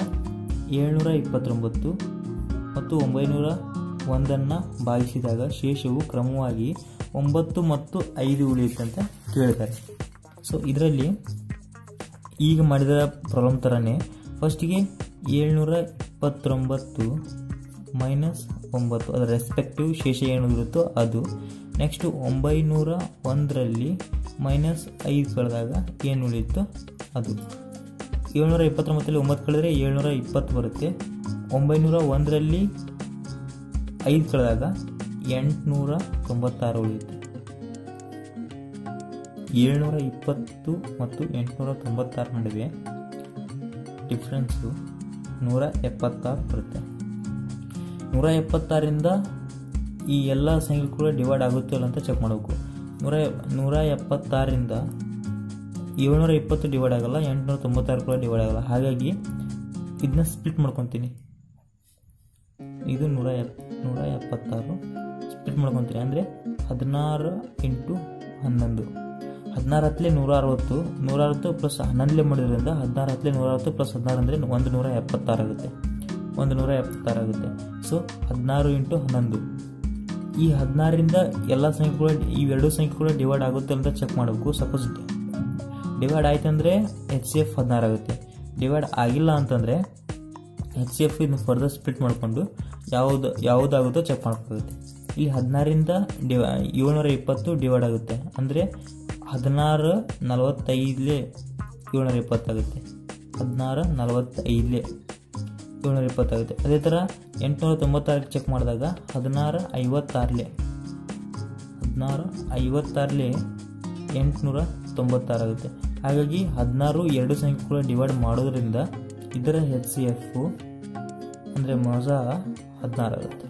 729 ಮತ್ತು 901 ಭಾಗಿಸಿದಾಗ ಶೇಷವು ಕ್ರಮವಾಗಿ 9 ಮತ್ತು 5 ಉಳಿಯುತ್ತೆ ಅಂತ ಕೇಳಿದ್ದಾರೆ. ಸೊ ಇದರಲ್ಲಿ ಈಗ ಮಾಡಿದ ಪ್ರಾಬ್ಲಮ್ ಥರನೇ ಫಸ್ಟಿಗೆ 729 ಮೈನಸ್ 9 ಅದರ ರೆಸ್ಪೆಕ್ಟಿವ್ ಶೇಷ ಏನು ಇರುತ್ತೋ ಅದು. ನೆಕ್ಸ್ಟು 901ರಲ್ಲಿ ಮೈನಸ್ 5 ಕಳೆದಾಗ ಏನು ಉಳಿಯುತ್ತೋ ಅದು. 729ರಲ್ಲಿ 9 ಕಳೆದರೆ 720 ಬರುತ್ತೆ. 901ರಲ್ಲಿ 5 ಕಳೆದಾಗ 896 ಉಳಿಯುತ್ತೆ. 720 ಮತ್ತು 896 ನಡುವೆ ಡಿಫ್ರೆನ್ಸು 176 ಬರುತ್ತೆ. 176ರಿಂದ ಈ ಎಲ್ಲ ಸಂಖ್ಯೆ ಕೂಡ ಡಿವೈಡ್ ಆಗುತ್ತೆ ಅಲ್ಲ ಅಂತ ಚೆಕ್ ಮಾಡಬೇಕು. 176ರಿಂದ 720 ಡಿವೈಡ್ ಆಗಲ್ಲ, 896 ಕೂಡ ಡಿವೈಡ್ ಆಗಲ್ಲ. ಹಾಗಾಗಿ ಇದನ್ನ ಸ್ಪ್ಲಿಟ್ ಮಾಡ್ಕೊತೀನಿ. ಇದು 176 ಸ್ಪ್ಲಿಟ್ ಮಾಡ್ಕೊತೀನಿ ಅಂದರೆ 16 ಇಂಟು 11. 16 ಹತ್ತಲೇ 160, 160 ಪ್ಲಸ್ 11ಲೇ ಮಾಡಿದ್ರಿಂದ 16 ಹತ್ತಲೇ 160 ಪ್ಲಸ್ 16 ಅಂದರೆ 176 ಆಗುತ್ತೆ. 176 ಆಗುತ್ತೆ. So 16 into 11. ಈ 16ರಿಂದ ಎಲ್ಲ ಸಂಖ್ಯೆ ಕೂಡ ಇವೆರಡು ಸಂಖ್ಯೆ ಕೂಡ ಡಿವೈಡ್ ಆಗುತ್ತೆ ಅಂತ ಚೆಕ್ ಮಾಡಬೇಕು. ಸಪೋಸ್ ಡಿವೈಡ್ ಆಯ್ತು ಅಂದರೆ HCF 16 ಆಗುತ್ತೆ. ಡಿವೈಡ್ ಆಗಿಲ್ಲ ಅಂತಂದರೆ HCF ಇದನ್ನು ಫರ್ದರ್ ಸ್ಪ್ಲಿಟ್ ಮಾಡಿಕೊಂಡು ಯಾವುದಾಗುತ್ತೋ ಚೆಕ್ ಮಾಡ್ಕೋಗುತ್ತೆ. ಇಲ್ಲಿ 16ರಿಂದ 720 ಡಿವೈಡ್ ಆಗುತ್ತೆ ಅಂದರೆ 16 45ಲೇ 720 ಆಗುತ್ತೆ. 16 45ಲೇ 720 ಆಗುತ್ತೆ. ಅದೇ ಥರ 896 ಚೆಕ್ ಮಾಡಿದಾಗ 16 56ಲೇ 896 ಆಗುತ್ತೆ. ಹಾಗಾಗಿ 16 ಎರಡು ಸಂಖ್ಯೆ ಕೂಡ ಡಿವೈಡ್ ಮಾಡೋದ್ರಿಂದ ಇದರ HCF ಅಂದರೆ ಮೋಸ 16 ಆಗುತ್ತೆ.